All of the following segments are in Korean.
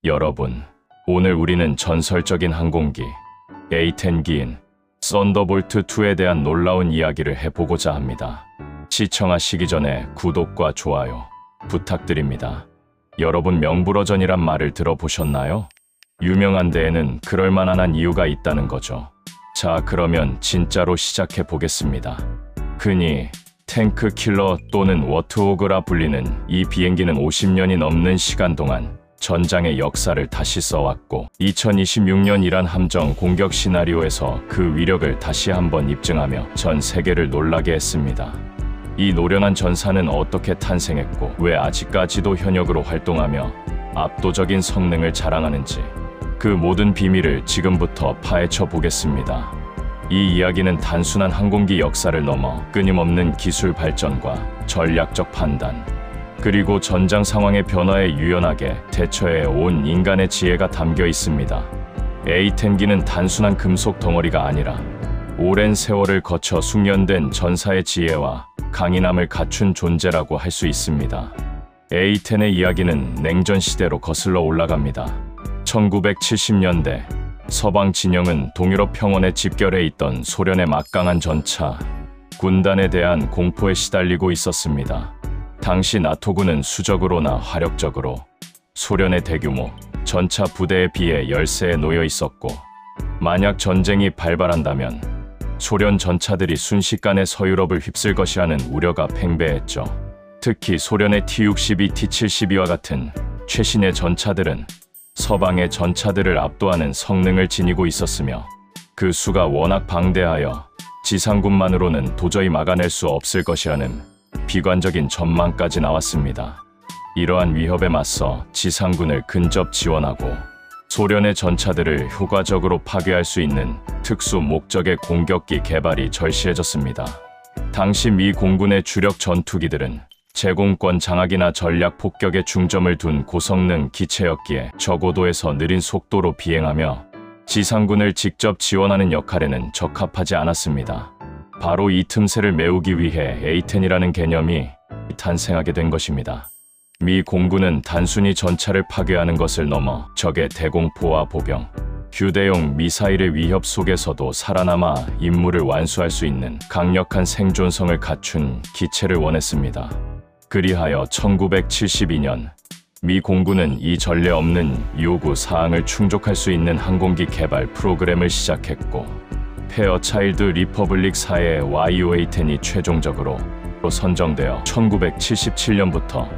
여러분, 오늘 우리는 전설적인 항공기 A-10기인 썬더볼트2에 대한 놀라운 이야기를 해보고자 합니다. 시청하시기 전에 구독과 좋아요 부탁드립니다. 여러분, 명불허전이란 말을 들어보셨나요? 유명한 데에는 그럴만한 이유가 있다는 거죠. 자, 그러면 진짜로 시작해 보겠습니다. 흔히 탱크 킬러 또는 워트호그라 불리는 이 비행기는 50년이 넘는 시간 동안 전장의 역사를 다시 써왔고 2026년 이란 함정 공격 시나리오에서 그 위력을 다시 한번 입증하며 전 세계를 놀라게 했습니다. 이 노련한 전사는 어떻게 탄생했고 왜 아직까지도 현역으로 활동하며 압도적인 성능을 자랑하는지, 그 모든 비밀을 지금부터 파헤쳐 보겠습니다. 이 이야기는 단순한 항공기 역사를 넘어 끊임없는 기술 발전과 전략적 판단, 그리고 전장 상황의 변화에 유연하게 대처해 온 인간의 지혜가 담겨 있습니다. A-10기는 단순한 금속 덩어리가 아니라 오랜 세월을 거쳐 숙련된 전사의 지혜와 강인함을 갖춘 존재라고 할 수 있습니다. A-10의 이야기는 냉전 시대로 거슬러 올라갑니다. 1970년대 서방 진영은 동유럽 평원에 집결해 있던 소련의 막강한 전차 군단에 대한 공포에 시달리고 있었습니다. 당시 나토군은 수적으로나 화력적으로 소련의 대규모 전차 부대에 비해 열세에 놓여 있었고, 만약 전쟁이 발발한다면 소련 전차들이 순식간에 서유럽을 휩쓸 것이라는 우려가 팽배했죠. 특히 소련의 T-62, T-72와 같은 최신의 전차들은 서방의 전차들을 압도하는 성능을 지니고 있었으며, 그 수가 워낙 방대하여 지상군만으로는 도저히 막아낼 수 없을 것이라는 비관적인 전망까지 나왔습니다. 이러한 위협에 맞서 지상군을 근접 지원하고 소련의 전차들을 효과적으로 파괴할 수 있는 특수 목적의 공격기 개발이 절실해졌습니다. 당시 미 공군의 주력 전투기들은 제공권 장악이나 전략 폭격에 중점을 둔 고성능 기체였기에 저고도에서 느린 속도로 비행하며 지상군을 직접 지원하는 역할에는 적합하지 않았습니다. 바로 이 틈새를 메우기 위해 A-10이라는 개념이 탄생하게 된 것입니다. 미 공군은 단순히 전차를 파괴하는 것을 넘어 적의 대공포와 보병, 휴대용 미사일의 위협 속에서도 살아남아 임무를 완수할 수 있는 강력한 생존성을 갖춘 기체를 원했습니다. 그리하여 1972년 미 공군은 이 전례 없는 요구 사항을 충족할 수 있는 항공기 개발 프로그램을 시작했고, 페어차일드 리퍼블릭사의 YOA-10이 최종적으로 선정되어 1977년부터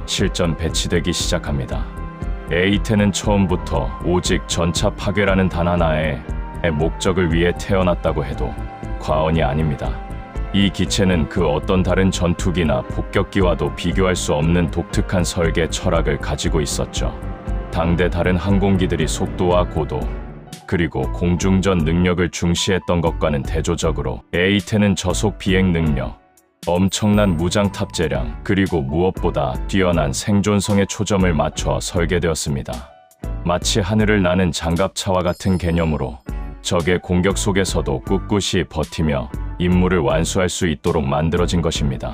실전 배치되기 시작합니다. A-10은 처음부터 오직 전차 파괴라는 단 하나의 목적을 위해 태어났다고 해도 과언이 아닙니다. 이 기체는 그 어떤 다른 전투기나 폭격기와도 비교할 수 없는 독특한 설계 철학을 가지고 있었죠. 당대 다른 항공기들이 속도와 고도, 그리고 공중전 능력을 중시했던 것과는 대조적으로 A-10은 저속 비행 능력, 엄청난 무장 탑재량, 그리고 무엇보다 뛰어난 생존성에 초점을 맞춰 설계되었습니다. 마치 하늘을 나는 장갑차와 같은 개념으로 적의 공격 속에서도 꿋꿋이 버티며 임무를 완수할 수 있도록 만들어진 것입니다.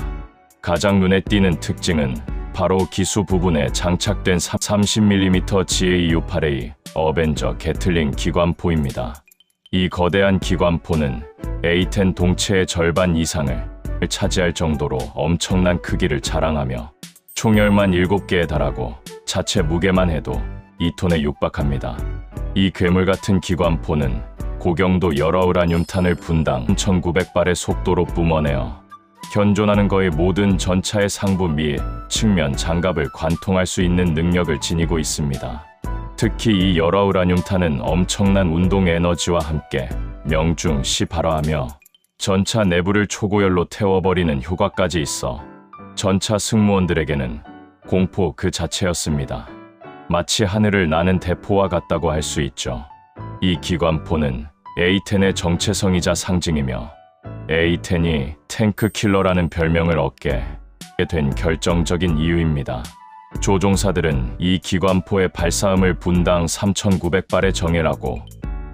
가장 눈에 띄는 특징은 바로 기수 부분에 장착된 30mm GAU-8A 어벤저 게틀링 기관포입니다. 이 거대한 기관포는 A-10 동체의 절반 이상을 차지할 정도로 엄청난 크기를 자랑하며 총열만 7개에 달하고 자체 무게만 해도 2톤에 육박합니다. 이 괴물같은 기관포는 고경도 열어우라늄탄을 분당 1900발의 속도로 뿜어내어 현존하는 거의 모든 전차의 상부 및 측면 장갑을 관통할 수 있는 능력을 지니고 있습니다. 특히 이 열어우라늄탄은 엄청난 운동 에너지와 함께 명중시 발화하며 전차 내부를 초고열로 태워버리는 효과까지 있어 전차 승무원들에게는 공포 그 자체였습니다. 마치 하늘을 나는 대포와 같다고 할 수 있죠. 이 기관포는 A-10의 정체성이자 상징이며 A-10이 탱크 킬러라는 별명을 얻게 된 결정적인 이유입니다. 조종사들은 이 기관포의 발사음을 분당 3,900발에 정예라고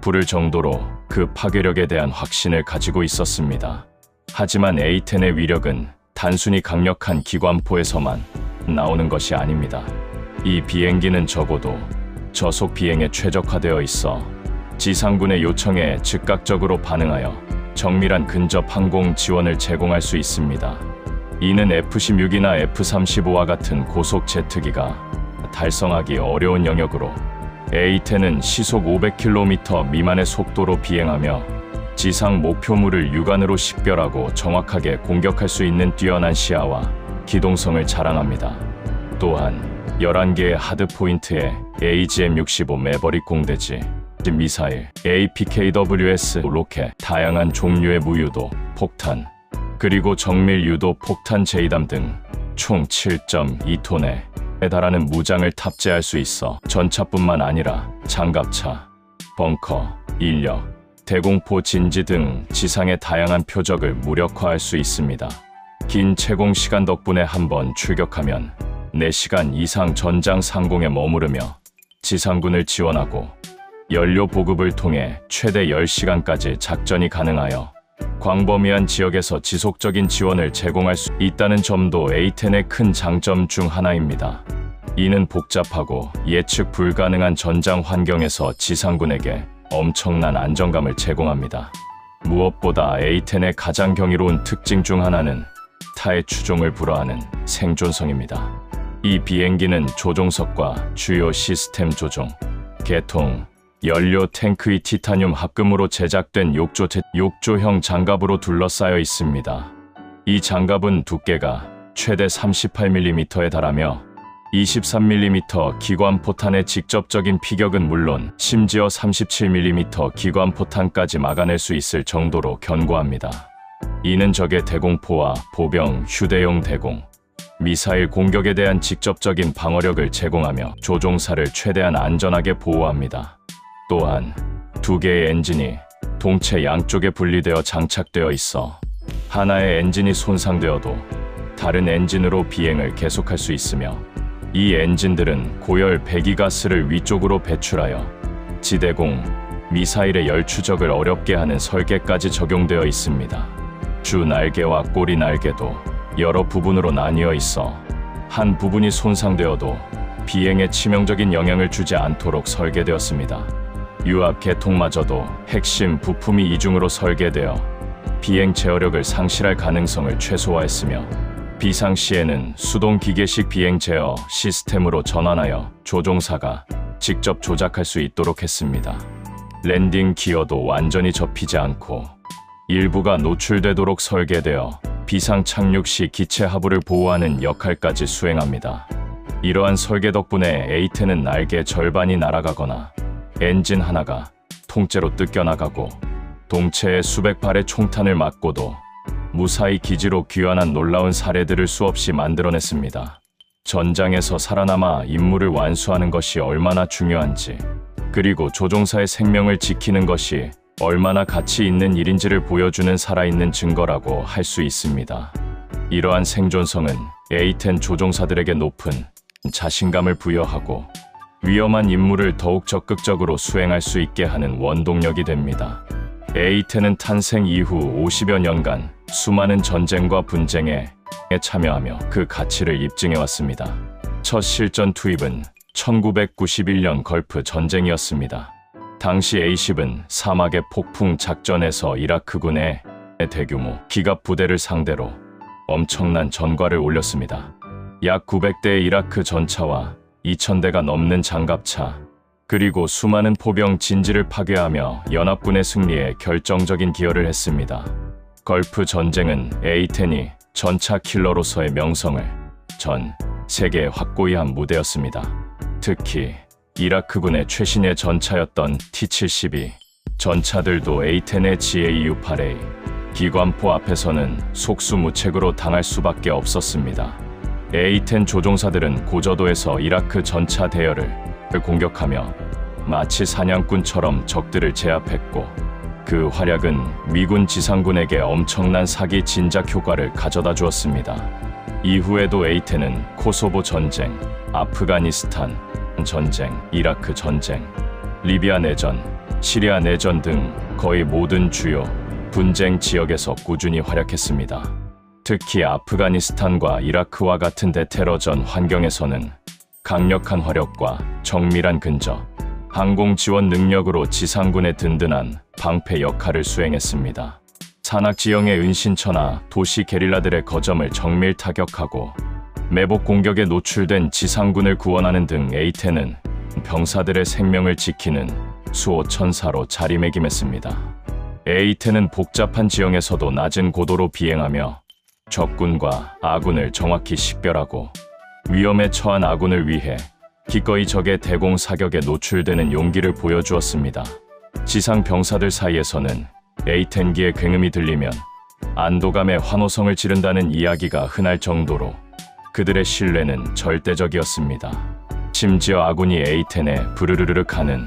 부를 정도로 그 파괴력에 대한 확신을 가지고 있었습니다. 하지만 A-10의 위력은 단순히 강력한 기관포에서만 나오는 것이 아닙니다. 이 비행기는 적어도 저속 비행에 최적화되어 있어 지상군의 요청에 즉각적으로 반응하여 정밀한 근접 항공 지원을 제공할 수 있습니다. 이는 F-16이나 F-35와 같은 고속 제트기가 달성하기 어려운 영역으로 A-10은 시속 500km 미만의 속도로 비행하며 지상 목표물을 육안으로 식별하고 정확하게 공격할 수 있는 뛰어난 시야와 기동성을 자랑합니다. 또한 11개의 하드포인트의 AGM-65 매버릭 공대지, 미사일, APKWS 로켓, 다양한 종류의 무유도 폭탄, 그리고 정밀 유도 폭탄 제이담 등 총 7.2톤에 달하는 무장을 탑재할 수 있어 전차뿐만 아니라 장갑차, 벙커, 인력, 대공포 진지 등 지상의 다양한 표적을 무력화할 수 있습니다. 긴 채공 시간 덕분에 한번 출격하면 4시간 이상 전장 상공에 머무르며 지상군을 지원하고 연료 보급을 통해 최대 10시간까지 작전이 가능하여 광범위한 지역에서 지속적인 지원을 제공할 수 있다는 점도 A-10의 큰 장점 중 하나입니다. 이는 복잡하고 예측 불가능한 전장 환경에서 지상군에게 엄청난 안정감을 제공합니다. 무엇보다 A-10의 가장 경이로운 특징 중 하나는 타의 추종을 불허하는 생존성입니다. 이 비행기는 조종석과 주요 시스템 조종, 개통, 연료 탱크의 티타늄 합금으로 제작된 욕조형 장갑으로 둘러싸여 있습니다. 이 장갑은 두께가 최대 38mm에 달하며 23mm 기관 포탄의 직접적인 피격은 물론 심지어 37mm 기관 포탄까지 막아낼 수 있을 정도로 견고합니다. 이는 적의 대공포와 보병, 휴대용 대공, 미사일 공격에 대한 직접적인 방어력을 제공하며 조종사를 최대한 안전하게 보호합니다. 또한 2개의 엔진이 동체 양쪽에 분리되어 장착되어 있어 하나의 엔진이 손상되어도 다른 엔진으로 비행을 계속할 수 있으며 이 엔진들은 고열 배기가스를 위쪽으로 배출하여 지대공, 미사일의 열 추적을 어렵게 하는 설계까지 적용되어 있습니다. 주 날개와 꼬리 날개도 여러 부분으로 나뉘어 있어 한 부분이 손상되어도 비행에 치명적인 영향을 주지 않도록 설계되었습니다. 유압 계통마저도 핵심 부품이 이중으로 설계되어 비행 제어력을 상실할 가능성을 최소화했으며 비상시에는 수동 기계식 비행 제어 시스템으로 전환하여 조종사가 직접 조작할 수 있도록 했습니다. 랜딩 기어도 완전히 접히지 않고 일부가 노출되도록 설계되어 비상 착륙 시 기체 하부를 보호하는 역할까지 수행합니다. 이러한 설계 덕분에 A-10은 날개 절반이 날아가거나 엔진 하나가 통째로 뜯겨나가고 동체에 수백 발의 총탄을 맞고도 무사히 기지로 귀환한 놀라운 사례들을 수없이 만들어냈습니다. 전장에서 살아남아 임무를 완수하는 것이 얼마나 중요한지, 그리고 조종사의 생명을 지키는 것이 얼마나 가치 있는 일인지를 보여주는 살아있는 증거라고 할 수 있습니다. 이러한 생존성은 A-10 조종사들에게 높은 자신감을 부여하고 위험한 임무를 더욱 적극적으로 수행할 수 있게 하는 원동력이 됩니다. A-10은 탄생 이후 50여 년간 수많은 전쟁과 분쟁에 참여하며 그 가치를 입증해왔습니다. 첫 실전 투입은 1991년 걸프 전쟁이었습니다. 당시 A-10은 사막의 폭풍 작전에서 이라크군의 대규모 기갑 부대를 상대로 엄청난 전과를 올렸습니다. 약 900대의 이라크 전차와 2000대가 넘는 장갑차, 그리고 수많은 포병 진지를 파괴하며 연합군의 승리에 결정적인 기여를 했습니다. 걸프 전쟁은 A-10이 전차 킬러로서의 명성을 전 세계에 확고히 한 무대였습니다. 특히 이라크군의 최신의 전차였던 T-72 전차들도 A-10의 GAU-8A 기관포 앞에서는 속수무책으로 당할 수밖에 없었습니다. A-10 조종사들은 고저도에서 이라크 전차 대열을 공격하며 마치 사냥꾼처럼 적들을 제압했고, 그 활약은 미군 지상군에게 엄청난 사기 진작 효과를 가져다 주었습니다. 이후에도 A-10은 코소보 전쟁, 아프가니스탄 전쟁, 이라크 전쟁, 리비아 내전, 시리아 내전 등 거의 모든 주요 분쟁 지역에서 꾸준히 활약했습니다. 특히 아프가니스탄과 이라크와 같은 대테러전 환경에서는 강력한 화력과 정밀한 근접, 항공 지원 능력으로 지상군의 든든한 방패 역할을 수행했습니다. 산악 지형의 은신처나 도시 게릴라들의 거점을 정밀 타격하고 매복 공격에 노출된 지상군을 구원하는 등 A-10은 병사들의 생명을 지키는 수호 천사로 자리매김했습니다. A-10은 복잡한 지형에서도 낮은 고도로 비행하며 적군과 아군을 정확히 식별하고 위험에 처한 아군을 위해 기꺼이 적의 대공 사격에 노출되는 용기를 보여주었습니다. 지상 병사들 사이에서는 A-10기의 굉음이 들리면 안도감에 환호성을 지른다는 이야기가 흔할 정도로 그들의 신뢰는 절대적이었습니다. 심지어 아군이 A-10에 부르르르륵 하는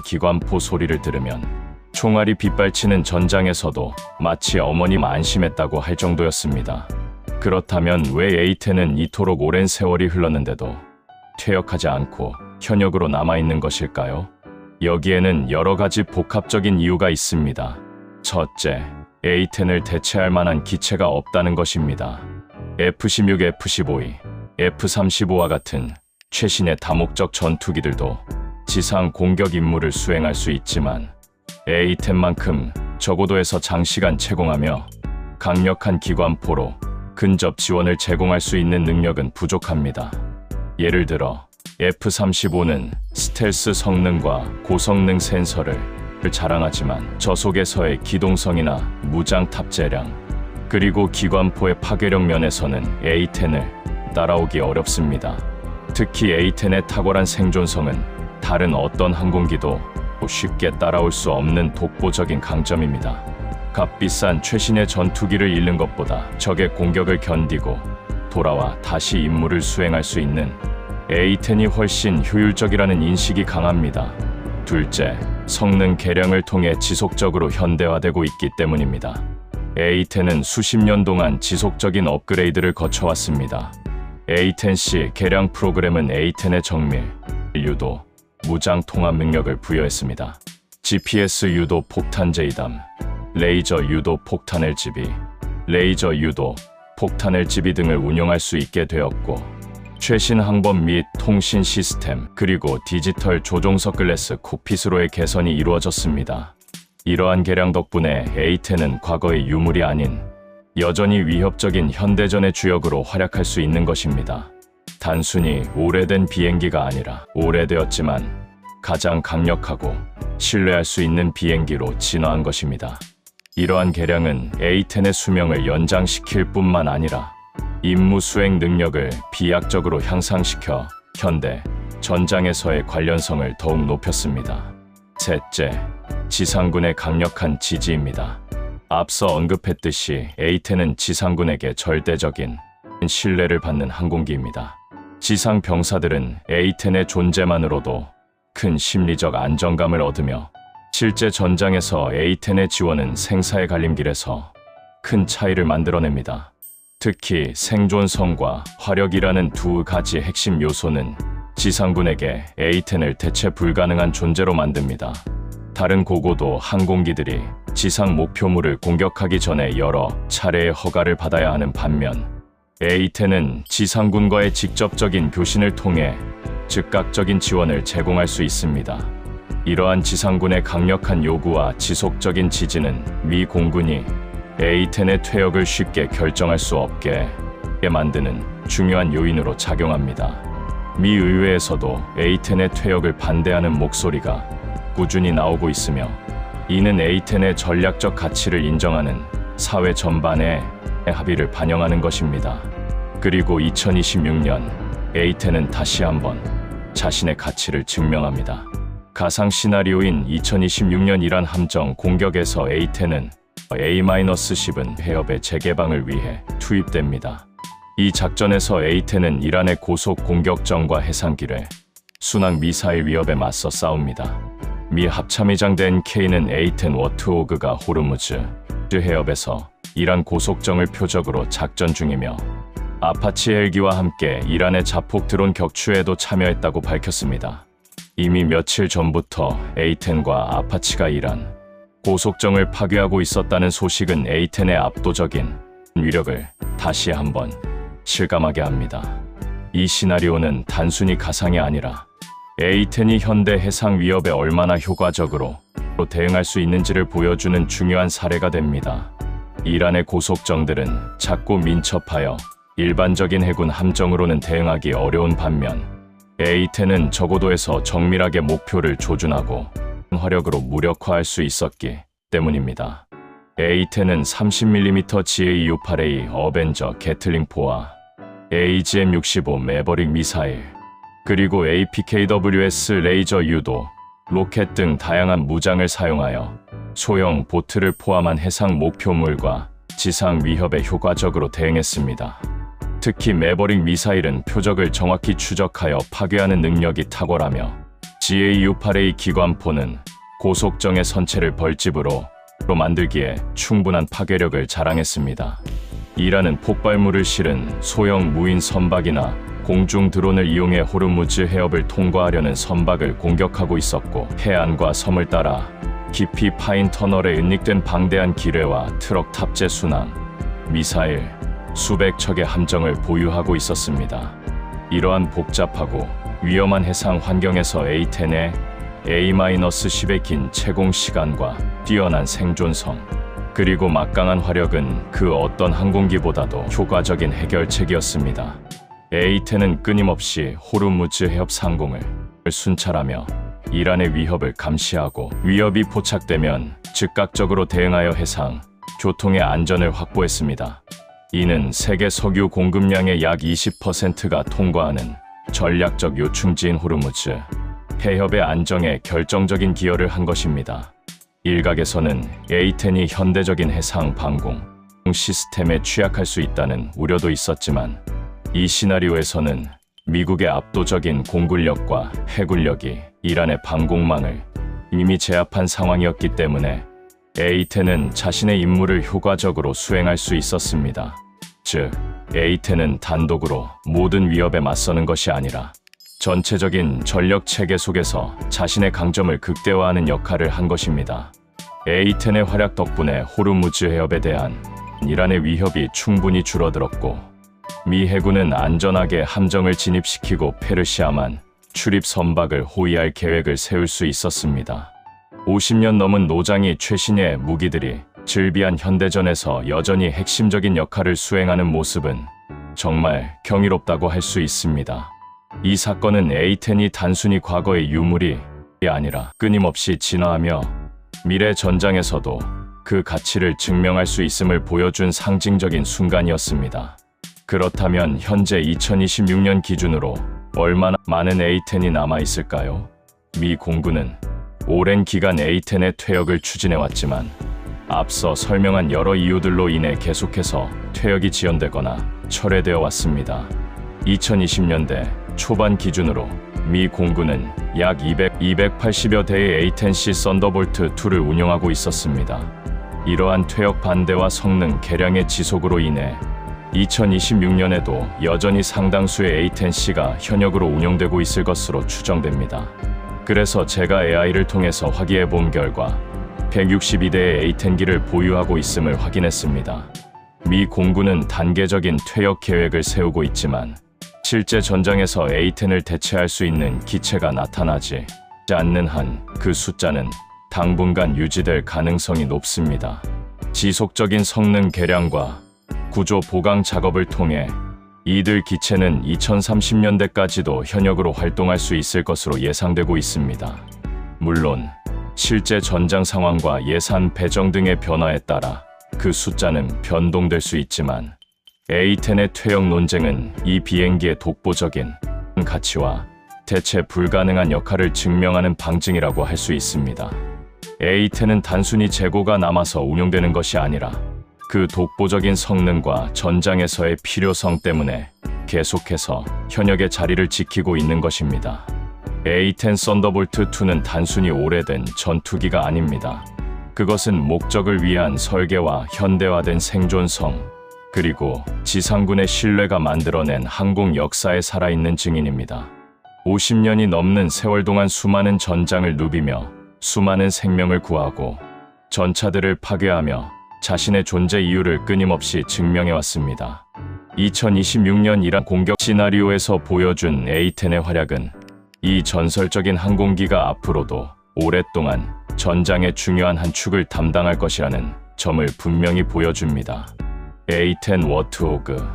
기관포 소리를 들으면 총알이 빗발치는 전장에서도 마치 어머님 안심했다고 할 정도였습니다. 그렇다면 왜 A-10은 이토록 오랜 세월이 흘렀는데도 퇴역하지 않고 현역으로 남아있는 것일까요? 여기에는 여러 가지 복합적인 이유가 있습니다. 첫째, A-10을 대체할 만한 기체가 없다는 것입니다. F-16, F-15E, F-35와 같은 최신의 다목적 전투기들도 지상 공격 임무를 수행할 수 있지만 A-10만큼 저고도에서 장시간 채공하며 강력한 기관포로 근접 지원을 제공할 수 있는 능력은 부족합니다. 예를 들어 F-35는 스텔스 성능과 고성능 센서를 자랑하지만 저속에서의 기동성이나 무장 탑재량, 그리고 기관포의 파괴력 면에서는 A-10을 따라오기 어렵습니다. 특히 A-10의 탁월한 생존성은 다른 어떤 항공기도 쉽게 따라올 수 없는 독보적인 강점입니다. 값비싼 최신의 전투기를 잃는 것보다 적의 공격을 견디고 돌아와 다시 임무를 수행할 수 있는 A-10이 훨씬 효율적이라는 인식이 강합니다. 둘째, 성능 개량을 통해 지속적으로 현대화되고 있기 때문입니다. A-10은 수십 년 동안 지속적인 업그레이드를 거쳐왔습니다. A-10C 개량 프로그램은 A-10의 정밀, 유도, 무장 통합 능력을 부여했습니다. GPS 유도 폭탄 제이담, 레이저 유도 폭탄 LGB, 레이저 유도 폭탄 LGB 등을 운용할 수 있게 되었고, 최신 항법 및 통신 시스템, 그리고 디지털 조종석 글래스 콕핏으로의 개선이 이루어졌습니다. 이러한 개량 덕분에 A-10은 과거의 유물이 아닌 여전히 위협적인 현대전의 주역으로 활약할 수 있는 것입니다. 단순히 오래된 비행기가 아니라 오래되었지만 가장 강력하고 신뢰할 수 있는 비행기로 진화한 것입니다. 이러한 개량은 A-10의 수명을 연장시킬 뿐만 아니라 임무 수행 능력을 비약적으로 향상시켜 현대 전장에서의 관련성을 더욱 높였습니다. 셋째, 지상군의 강력한 지지입니다. 앞서 언급했듯이 A-10은 지상군에게 절대적인 신뢰를 받는 항공기입니다. 지상 병사들은 A-10의 존재만으로도 큰 심리적 안정감을 얻으며 실제 전장에서 A-10의 지원은 생사의 갈림길에서 큰 차이를 만들어냅니다. 특히 생존성과 화력이라는 두 가지 핵심 요소는 지상군에게 A-10을 대체 불가능한 존재로 만듭니다. 다른 고고도 항공기들이 지상 목표물을 공격하기 전에 여러 차례의 허가를 받아야 하는 반면 A-10은 지상군과의 직접적인 교신을 통해 즉각적인 지원을 제공할 수 있습니다. 이러한 지상군의 강력한 요구와 지속적인 지지는 미 공군이 A-10의 퇴역을 쉽게 결정할 수 없게 만드는 중요한 요인으로 작용합니다. 미 의회에서도 A-10의 퇴역을 반대하는 목소리가 꾸준히 나오고 있으며, 이는 A-10의 전략적 가치를 인정하는 사회 전반의 합의를 반영하는 것입니다. 그리고 2026년 A-10은 다시 한번 자신의 가치를 증명합니다. 가상 시나리오인 2026년 이란 함정 공격에서 A-10은 A-10은 해협의 재개방을 위해 투입됩니다. 이 작전에서 A-10은 이란의 고속 공격정과 해상길에 순항 미사일 위협에 맞서 싸웁니다. 미 합참이 장된 K는 A-10 워트호그가 호르무즈 해협에서 이란 고속정을 표적으로 작전 중이며 아파치 헬기와 함께 이란의 자폭 드론 격추에도 참여했다고 밝혔습니다. 이미 며칠 전부터 A-10과 아파치가 이란 고속정을 파괴하고 있었다는 소식은 A-10의 압도적인 위력을 다시 한번 실감하게 합니다. 이 시나리오는 단순히 가상이 아니라 A10이 현대 해상 위협에 얼마나 효과적으로 대응할 수 있는지를 보여주는 중요한 사례가 됩니다. 이란의 고속정들은 작고 민첩하여 일반적인 해군 함정으로는 대응하기 어려운 반면 A10은 저고도에서 정밀하게 목표를 조준하고 화력으로 무력화할 수 있었기 때문입니다. A10은 30mm GAU-8A 어벤저 게틀링포와 AGM-65 매버릭 미사일, 그리고 APKWS 레이저 유도, 로켓 등 다양한 무장을 사용하여 소형 보트를 포함한 해상 목표물과 지상 위협에 효과적으로 대응했습니다. 특히 매버릭 미사일은 표적을 정확히 추적하여 파괴하는 능력이 탁월하며 GAU-8A 기관포는 고속정의 선체를 벌집으로 만들기에 충분한 파괴력을 자랑했습니다. 이란은 폭발물을 실은 소형 무인 선박이나 공중 드론을 이용해 호르무즈 해협을 통과하려는 선박을 공격하고 있었고, 해안과 섬을 따라 깊이 파인 터널에 은닉된 방대한 기뢰와 트럭 탑재 순항, 미사일, 수백 척의 함정을 보유하고 있었습니다. 이러한 복잡하고 위험한 해상 환경에서 A10의 A-10의 긴 채공 시간과 뛰어난 생존성, 그리고 막강한 화력은 그 어떤 항공기보다도 효과적인 해결책이었습니다. A10은 끊임없이 호르무즈 해협 상공을 순찰하며 이란의 위협을 감시하고, 위협이 포착되면 즉각적으로 대응하여 해상 교통의 안전을 확보했습니다. 이는 세계 석유 공급량의 약 20%가 통과하는 전략적 요충지인 호르무즈 해협의 안정에 결정적인 기여를 한 것입니다. 일각에서는 A10이 현대적인 해상 방공 시스템에 취약할 수 있다는 우려도 있었지만, 이 시나리오에서는 미국의 압도적인 공군력과 해군력이 이란의 방공망을 이미 제압한 상황이었기 때문에 A10은 자신의 임무를 효과적으로 수행할 수 있었습니다. 즉, A10은 단독으로 모든 위협에 맞서는 것이 아니라 전체적인 전력 체계 속에서 자신의 강점을 극대화하는 역할을 한 것입니다. A10의 활약 덕분에 호르무즈 해협에 대한 이란의 위협이 충분히 줄어들었고, 미 해군은 안전하게 함정을 진입시키고 페르시아만 출입 선박을 호위할 계획을 세울 수 있었습니다. 50년 넘은 노장이 최신의 무기들이 즐비한 현대전에서 여전히 핵심적인 역할을 수행하는 모습은 정말 경이롭다고 할 수 있습니다. 이 사건은 A10이 단순히 과거의 유물이 아니라 끊임없이 진화하며 미래 전장에서도 그 가치를 증명할 수 있음을 보여준 상징적인 순간이었습니다. 그렇다면 현재 2026년 기준으로 얼마나 많은 A10이 남아있을까요? 미 공군은 오랜 기간 A10의 퇴역을 추진해왔지만, 앞서 설명한 여러 이유들로 인해 계속해서 퇴역이 지연되거나 철회되어 왔습니다. 2020년대 초반 기준으로 미 공군은 약 280여 대의 A10C 썬더볼트2를 운용하고 있었습니다. 이러한 퇴역 반대와 성능 개량의 지속으로 인해 2026년에도 여전히 상당수의 A10C가 현역으로 운용되고 있을 것으로 추정됩니다. 그래서 제가 AI를 통해서 확인해 본 결과 162대의 A10기를 보유하고 있음을 확인했습니다. 미 공군은 단계적인 퇴역 계획을 세우고 있지만, 실제 전장에서 A10을 대체할 수 있는 기체가 나타나지 않는 한 그 숫자는 당분간 유지될 가능성이 높습니다. 지속적인 성능 개량과 구조 보강 작업을 통해 이들 기체는 2030년대까지도 현역으로 활동할 수 있을 것으로 예상되고 있습니다. 물론 실제 전장 상황과 예산 배정 등의 변화에 따라 그 숫자는 변동될 수 있지만, A10의 퇴역 논쟁은 이 비행기의 독보적인 가치와 대체 불가능한 역할을 증명하는 방증이라고 할 수 있습니다. A10은 단순히 재고가 남아서 운용되는 것이 아니라 그 독보적인 성능과 전장에서의 필요성 때문에 계속해서 현역의 자리를 지키고 있는 것입니다. A10 썬더볼트2는 단순히 오래된 전투기가 아닙니다. 그것은 목적을 위한 설계와 현대화된 생존성, 그리고 지상군의 신뢰가 만들어낸 항공 역사에 살아있는 증인입니다. 50년이 넘는 세월 동안 수많은 전장을 누비며 수많은 생명을 구하고 전차들을 파괴하며 자신의 존재 이유를 끊임없이 증명해왔습니다. 2026년 이란 공격 시나리오에서 보여준 A10의 활약은 이 전설적인 항공기가 앞으로도 오랫동안 전장의 중요한 한 축을 담당할 것이라는 점을 분명히 보여줍니다. A10 워트호그,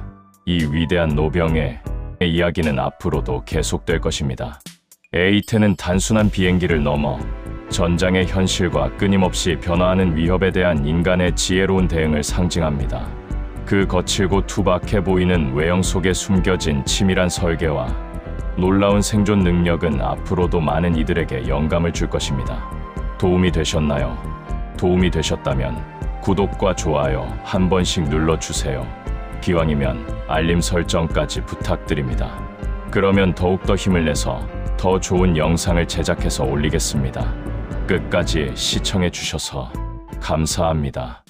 이 위대한 노병의 이야기는 앞으로도 계속될 것입니다. A10은 단순한 비행기를 넘어 전장의 현실과 끊임없이 변화하는 위협에 대한 인간의 지혜로운 대응을 상징합니다. 그 거칠고 투박해 보이는 외형 속에 숨겨진 치밀한 설계와 놀라운 생존 능력은 앞으로도 많은 이들에게 영감을 줄 것입니다. 도움이 되셨나요? 도움이 되셨다면 구독과 좋아요 한 번씩 눌러주세요. 기왕이면 알림 설정까지 부탁드립니다. 그러면 더욱더 힘을 내서 더 좋은 영상을 제작해서 올리겠습니다. 끝까지 시청해 주셔서 감사합니다.